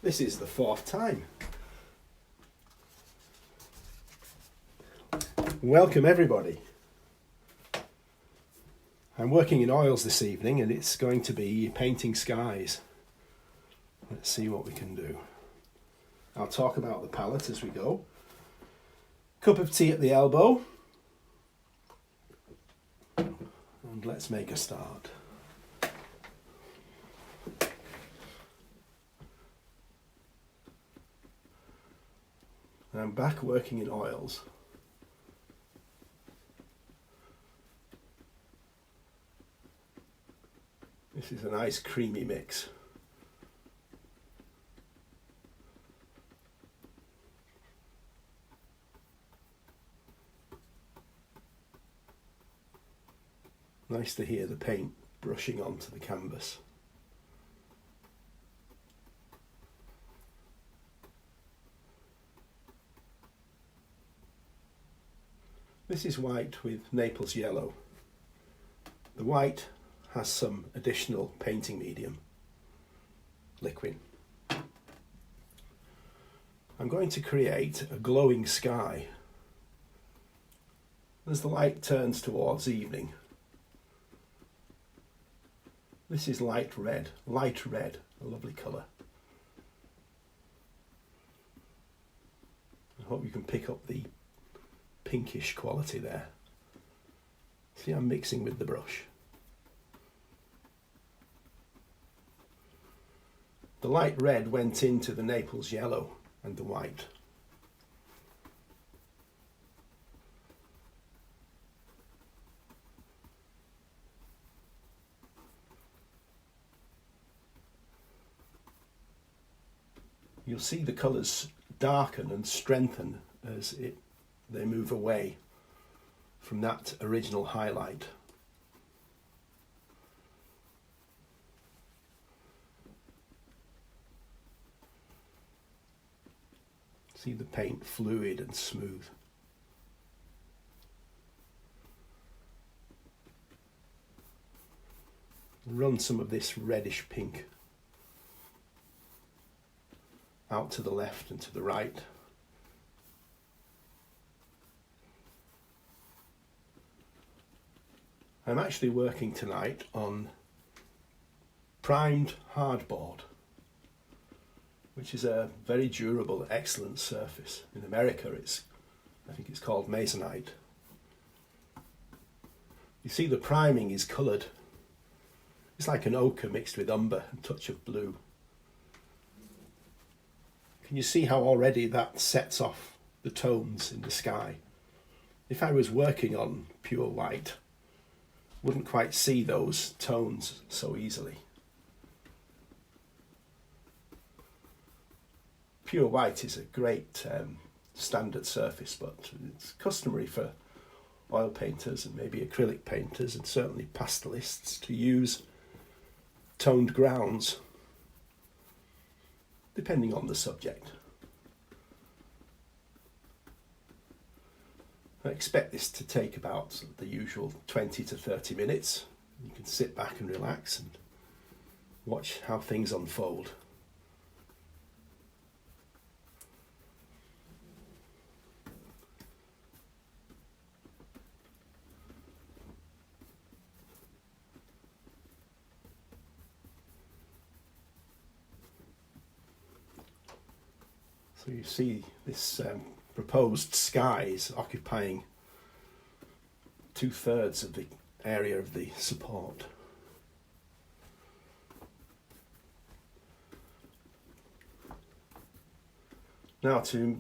This is the 4th time. Welcome everybody. I'm working in oils this evening and it's going to be painting skies. Let's see what we can do. I'll talk about the palette as we go. Cup of tea at the elbow. And let's make a start. I'm back working in oils. This is a nice creamy mix. Nice to hear the paint brushing onto the canvas. This is white with Naples yellow. The white has some additional painting medium, liquid. I'm going to create a glowing sky as the light turns towards evening. This is light red, a lovely colour. I hope you can pick up the pinkish quality there. See, I'm mixing with the brush. The light red went into the Naples yellow and the white. You'll see the colours darken and strengthen as they move away from that original highlight. See the paint fluid and smooth. Run some of this reddish pink out to the left and to the right. I'm actually working tonight on primed hardboard, which is a very durable, excellent surface. In America, I think it's called masonite. You see the priming is coloured. It's like an ochre mixed with umber and a touch of blue. Can you see how already that sets off the tones in the sky? If I was working on pure white, wouldn't quite see those tones so easily. Pure white is a great standard surface, but it's customary for oil painters and maybe acrylic painters and certainly pastelists to use toned grounds, depending on the subject. I expect this to take about the usual 20 to 30 minutes. You can sit back and relax and watch how things unfold. So you see this proposed sky is occupying 2/3 of the area of the support. Now to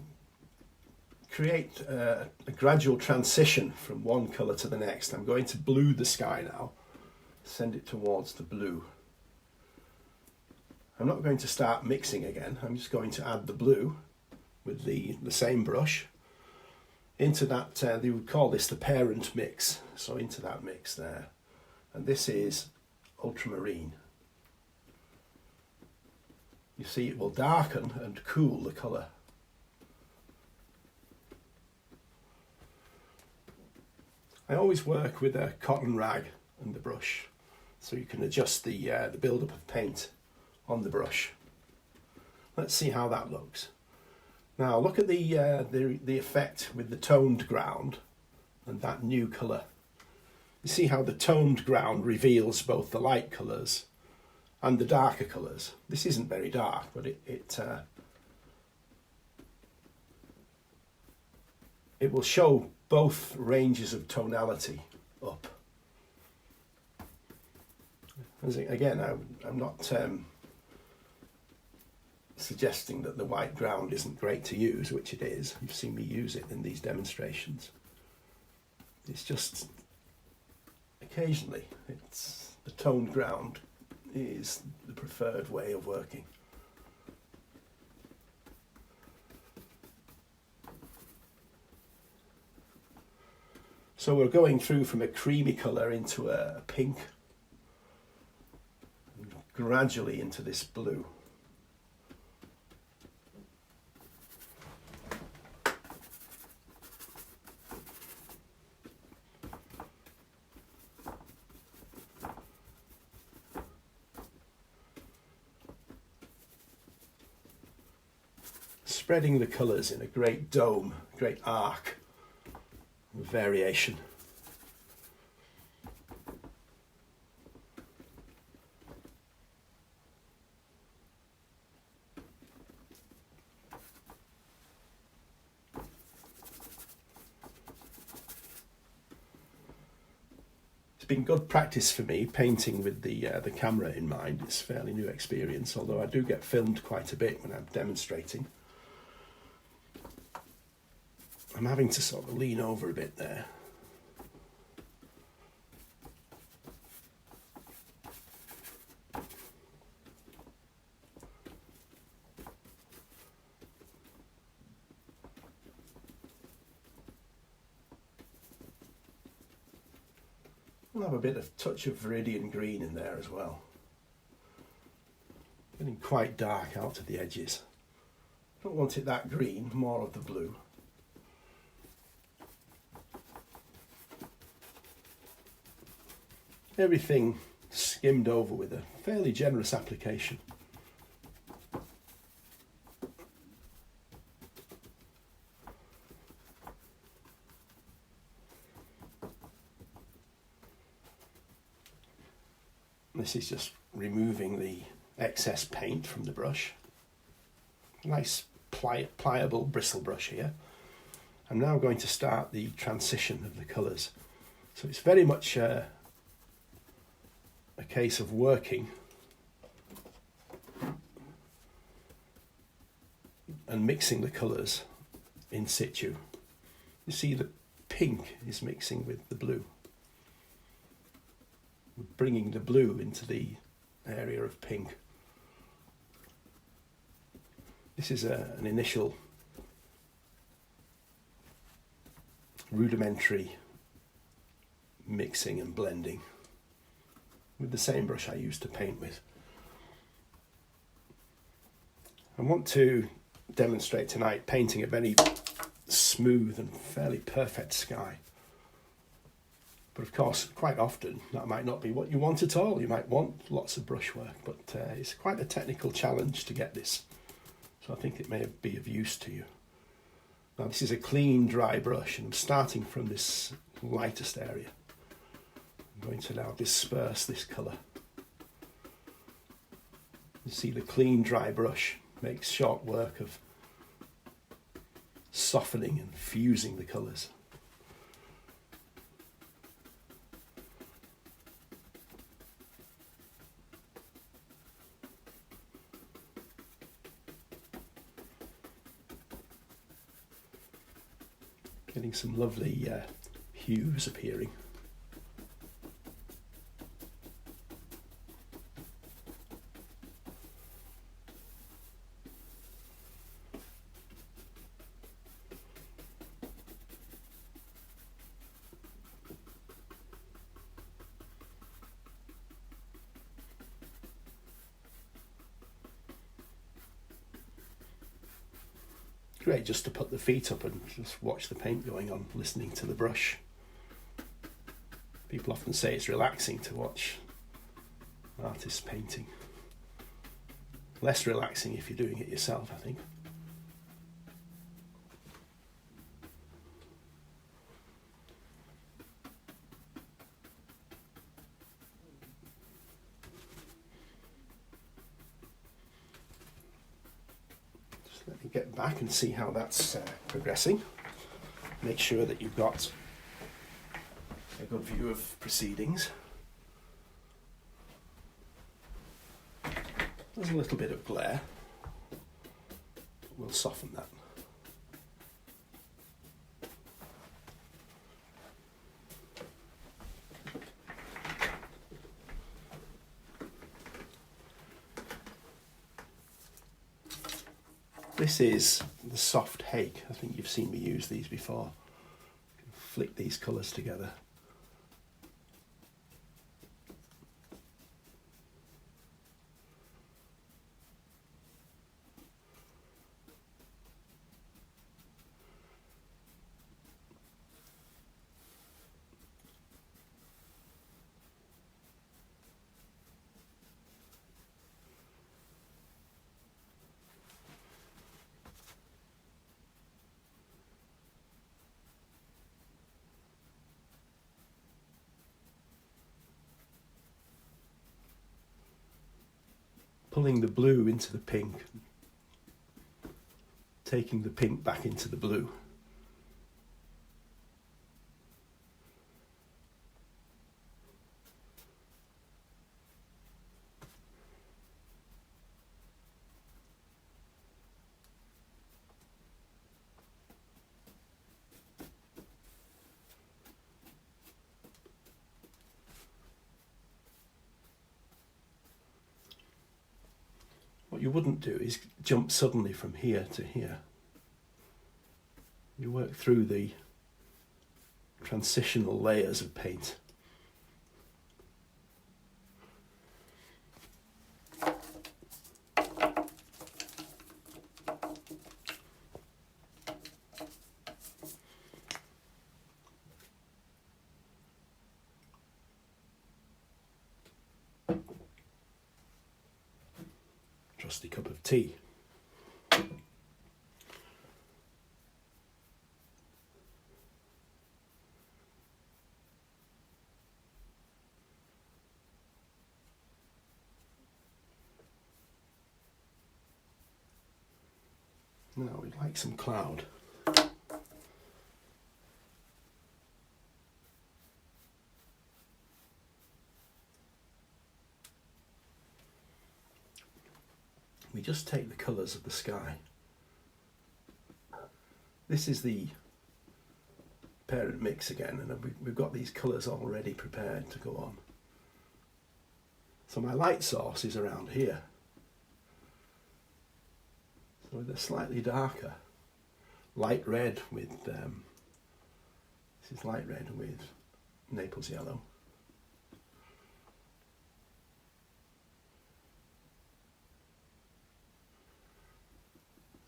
create a gradual transition from one colour to the next, I'm going to blue the sky now, send it towards the blue. I'm not going to start mixing again, I'm just going to add the blue with the same brush into that, they would call this the parent mix, so into that mix there. And this is ultramarine. You see it will darken and cool the colour. I always work with a cotton rag and the brush, so you can adjust the build-up of paint on the brush. let's see how that looks. Now look at the effect with the toned ground and that new colour. You see how the toned ground reveals both the light colours and the darker colours. This isn't very dark, but it will show both ranges of tonality up. Again, I'm not suggesting that the white ground isn't great to use, which it is. You've seen me use it in these demonstrations. It's just occasionally the toned ground is the preferred way of working. So we're going through from a creamy colour into a pink, and gradually into this blue. Spreading the colours in a great dome, great arc of variation. It's been good practice for me painting with the camera in mind. It's a fairly new experience, although I do get filmed quite a bit when I'm demonstrating. I'm having to sort of lean over a bit there. We'll have a bit of touch of Viridian green in there as well. Getting quite dark out to the edges. Don't want it that green, more of the blue. Everything skimmed over with a fairly generous application. This is just removing the excess paint from the brush. Nice pliable bristle brush here. I'm now going to start the transition of the colours. So it's very much a case of working and mixing the colours in situ. You see the pink is mixing with the blue. We're bringing the blue into the area of pink. This is an initial rudimentary mixing and blending with the same brush I used to paint with. I want to demonstrate tonight painting a very smooth and fairly perfect sky. But of course, quite often that might not be what you want at all. You might want lots of brushwork, but it's quite a technical challenge to get this. So I think it may be of use to you. Now this is a clean, dry brush, and I'm starting from this lightest area. I'm going to now disperse this colour. You see the clean, dry brush makes short work of softening and fusing the colours. Getting some lovely hues appearing. Great just to put the feet up and just watch the paint going on, listening to the brush. People often say it's relaxing to watch artists painting. Less relaxing if you're doing it yourself, I think. Just let me get back and see how that's progressing. Make sure that you've got a good view of proceedings. There's a little bit of glare. We'll soften that. This is the soft hake. I think you've seen me use these before. Flick these colours together. Pulling the blue into the pink, taking the pink back into the blue. What you wouldn't do is jump suddenly from here to here. You work through the transitional layers of paint. Trusty cup of tea. Now we'd like some cloud. We just take the colours of the sky. This is the parent mix again, and we've got these colours already prepared to go on. So my light source is around here. So they're slightly darker. Light red with, this is light red with Naples yellow.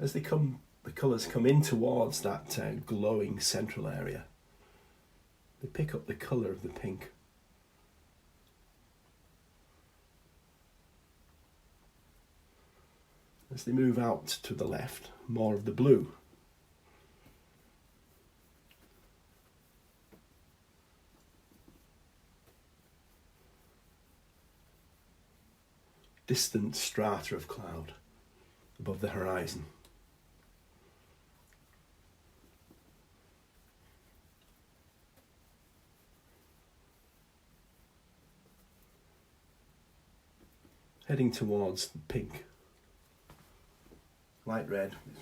As they come, the colours come in towards that glowing central area, they pick up the colour of the pink. As they move out to the left, more of the blue. Distant strata of cloud above the horizon. Heading towards the pink. Light red with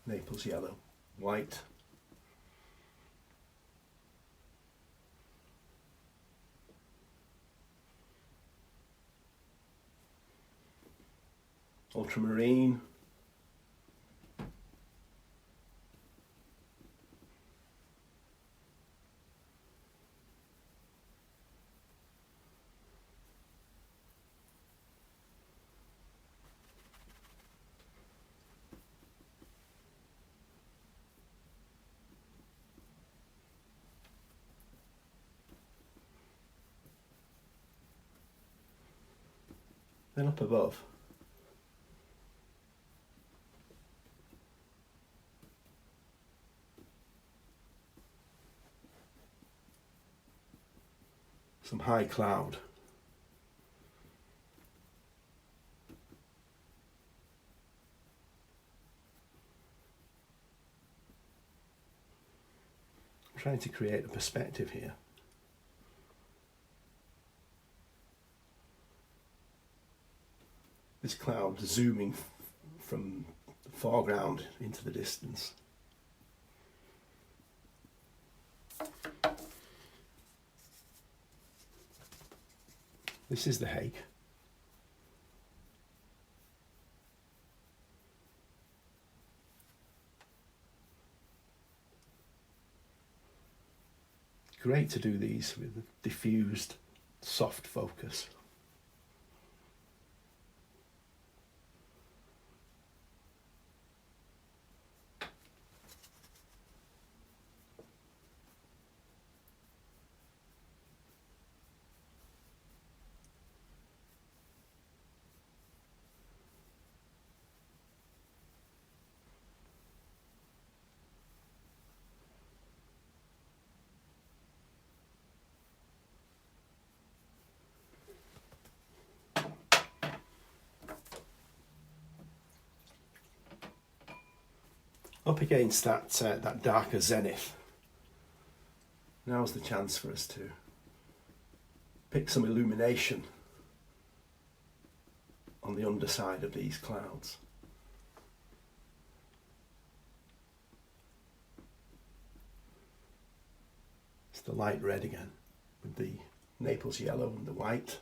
Naples yellow, white. Ultramarine. Then up above, some high cloud. I'm trying to create a perspective here. This cloud zooming from the foreground into the distance. This is the Hague. Great to do these with diffused, soft focus. Up against that darker zenith, now's the chance for us to pick some illumination on the underside of these clouds. It's the light red again, with the Naples yellow and the white.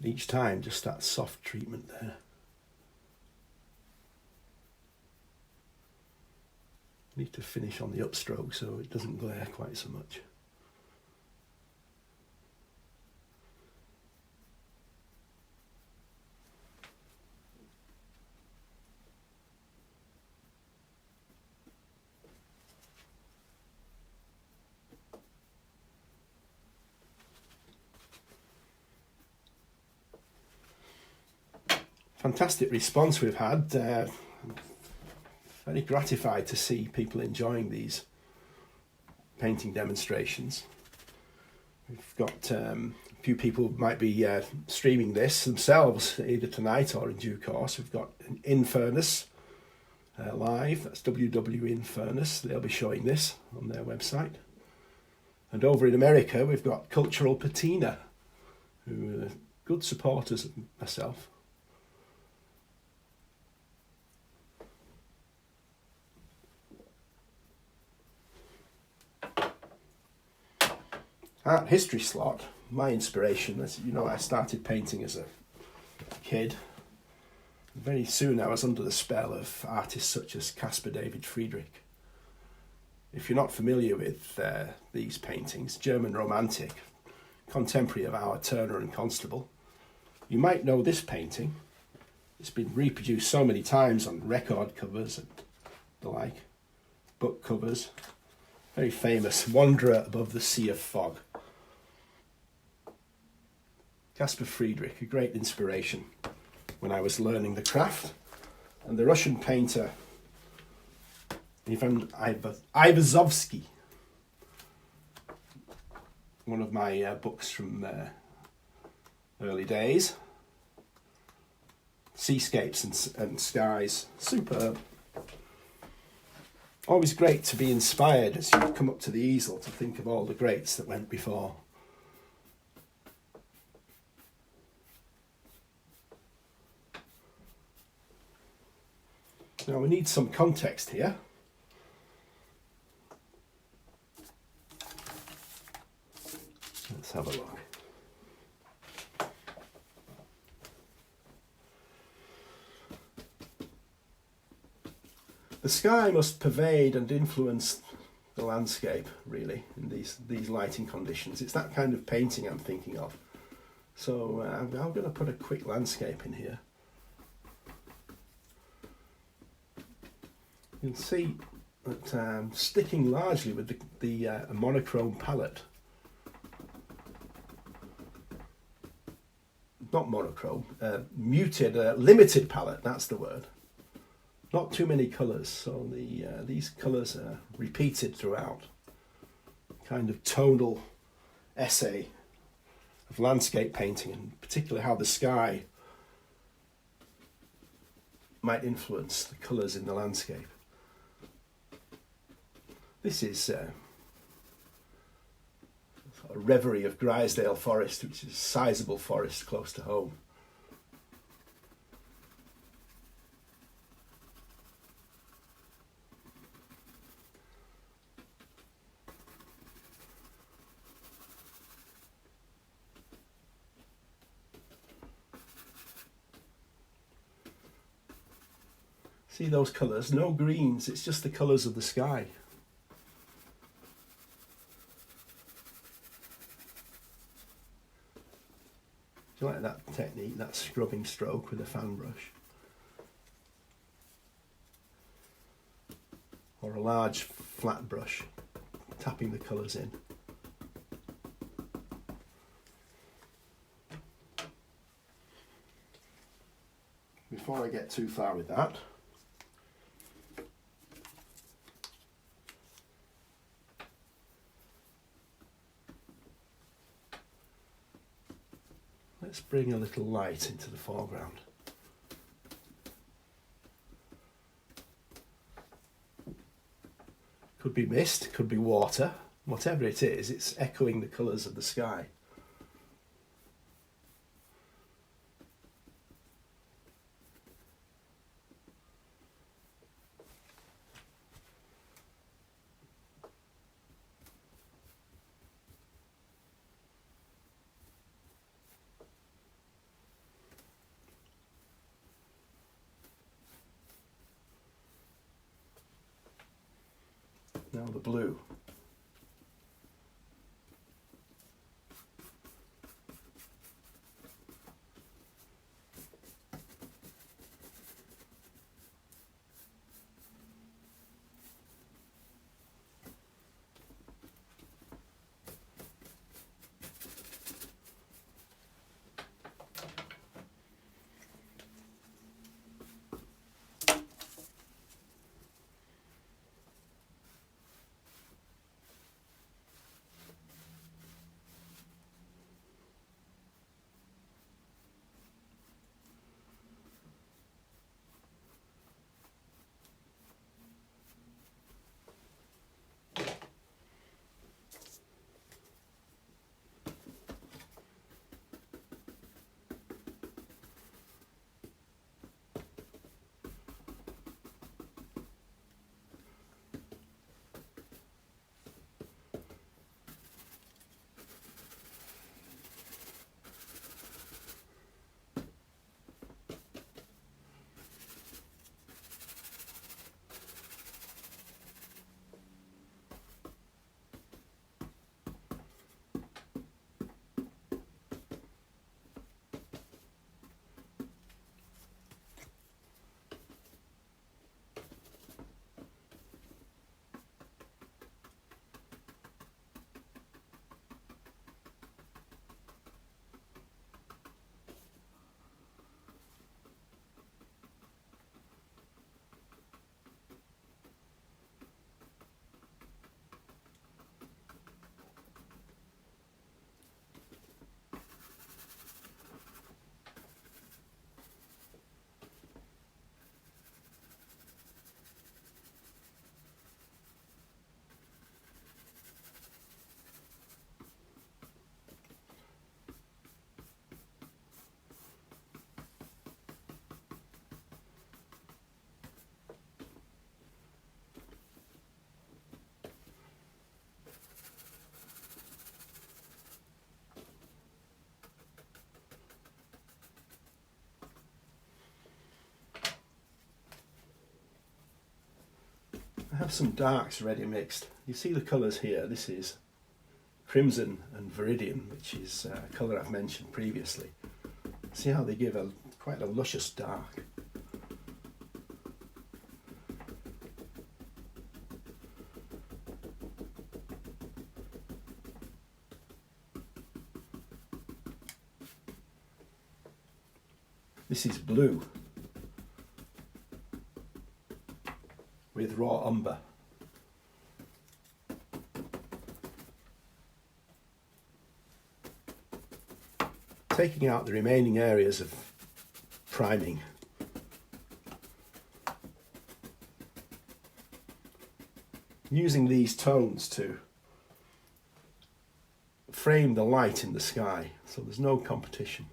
Each time, just that soft treatment there. Need to finish on the upstroke so it doesn't glare quite so much. Fantastic response we've had. Very gratified to see people enjoying these painting demonstrations. We've got a few people who might be streaming this themselves either tonight or in due course. We've got Infernus live, that's WW Infernus. They'll be showing this on their website. And over in America, we've got Cultural Patina, who are good supporters of myself. Art history slot, my inspiration, as you know, I started painting as a kid. Very soon I was under the spell of artists such as Caspar David Friedrich. If you're not familiar with these paintings, German Romantic, contemporary of our Turner and Constable, you might know this painting. It's been reproduced so many times on record covers and the like, book covers. Very famous, Wanderer Above the Sea of Fog. Caspar Friedrich, a great inspiration when I was learning the craft. And the Russian painter, Ivan Ivazovsky, one of my books from early days. Seascapes and skies, superb. Always great to be inspired as you come up to the easel to think of all the greats that went before. Now we need some context here. Let's have a look. The sky must pervade and influence the landscape, really, in these lighting conditions. It's that kind of painting I'm thinking of. So I'm going to put a quick landscape in here. You can see that I'm sticking largely with the monochrome palette. Not monochrome, muted, limited palette, that's the word. Not too many colours, so these colours are repeated throughout. Kind of tonal essay of landscape painting, and particularly how the sky might influence the colours in the landscape. This is a reverie of Grisdale Forest, which is a sizable forest close to home. See those colours? No greens, it's just the colours of the sky. Do you like that technique, that scrubbing stroke with a fan brush? Or a large flat brush, tapping the colours in. Before I get too far with that, let's bring a little light into the foreground. Could be mist, could be water, whatever it is, it's echoing the colours of the sky. Now the blue. I have some darks ready mixed. You see the colours here. This is crimson and viridian, which is a colour I've mentioned previously. See how they give quite a luscious dark. This is blue with raw umber. Taking out the remaining areas of priming. Using these tones to frame the light in the sky, so there's no competition.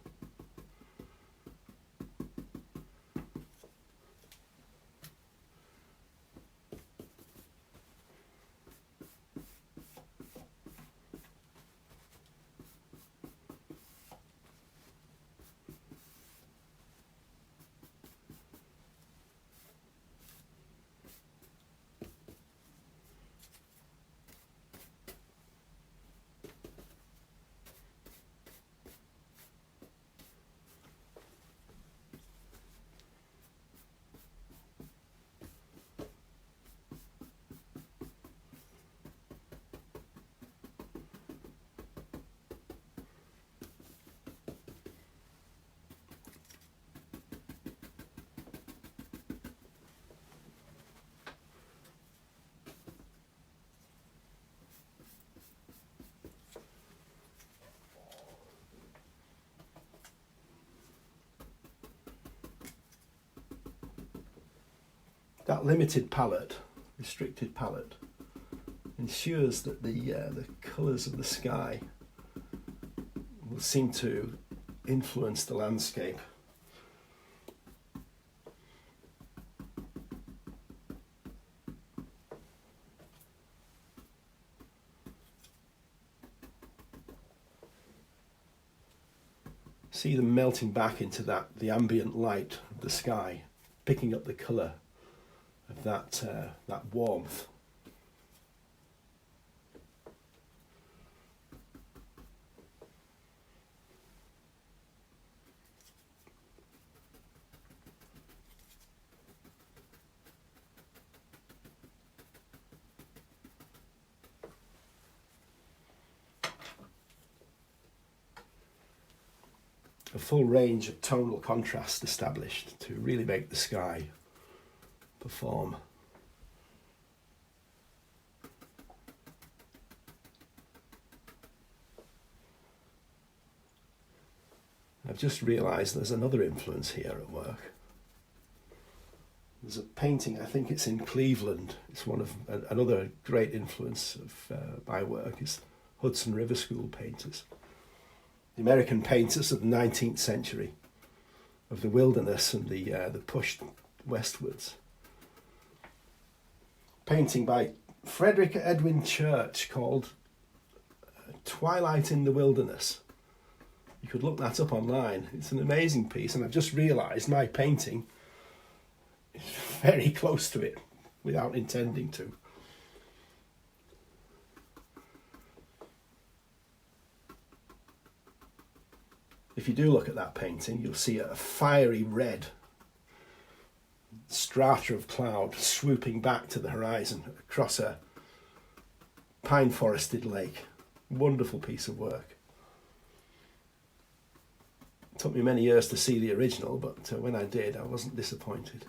That limited palette, restricted palette, ensures that the colours of the sky will seem to influence the landscape. See them melting back into the ambient light of the sky, picking up the colour of that warmth. A full range of tonal contrast established to really make the sky perform. I've just realised there's another influence here at work. There's a painting, I think it's in Cleveland. It's one of another great influence of my work is Hudson River School painters. The American painters of the 19th century, of the wilderness and the push westwards. Painting by Frederick Edwin Church called Twilight in the Wilderness. You could look that up online. It's an amazing piece, and I've just realised my painting is very close to it without intending to. If you do look at that painting, you'll see a fiery red strata of cloud swooping back to the horizon across a pine forested lake. Wonderful piece of work. It took me many years to see the original, but when I did, I wasn't disappointed.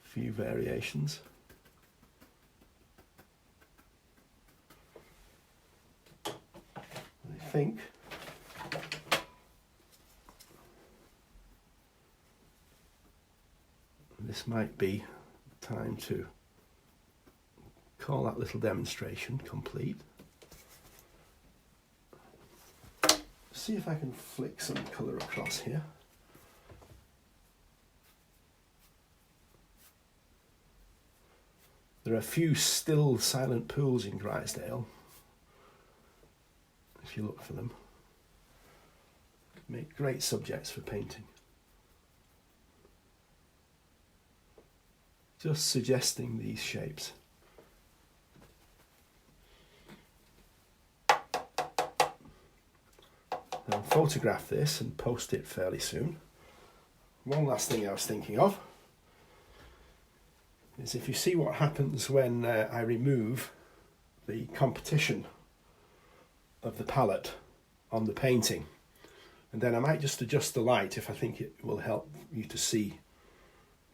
Few variations. I think this might be time to call that little demonstration complete. See if I can flick some colour across here. There are a few still silent pools in Grisdale, if you look for them. Make great subjects for painting. Just suggesting these shapes. I'll photograph this and post it fairly soon. One last thing I was thinking of is if you see what happens when I remove the competition of the palette on the painting, and then I might just adjust the light if I think it will help you to see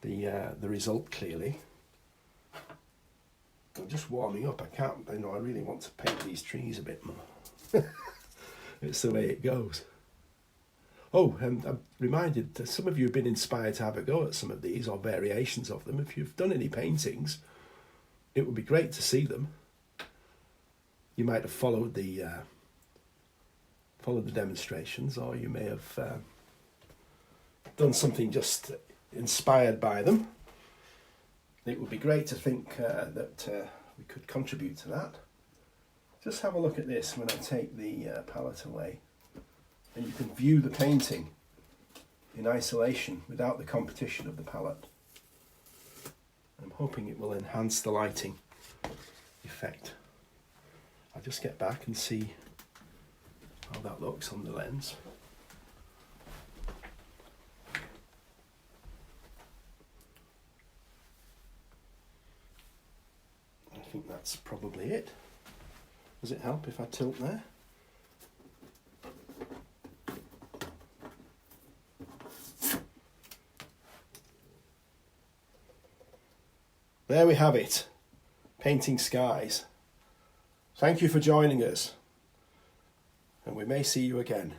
the result clearly. I'm just warming up. I really want to paint these trees a bit more. It's the way it goes. Oh, and I'm reminded that some of you have been inspired to have a go at some of these or variations of them. If you've done any paintings, it would be great to see them. You might have followed the demonstrations, or you may have done something just inspired by them. It would be great to think that we could contribute to that. Just have a look at this when I take the palette away, and you can view the painting in isolation without the competition of the palette. I'm hoping it will enhance the lighting effect. I'll just get back and see how that looks on the lens. I think that's probably it. Does it help if I tilt there? There we have it, painting skies. Thank you for joining us, and we may see you again.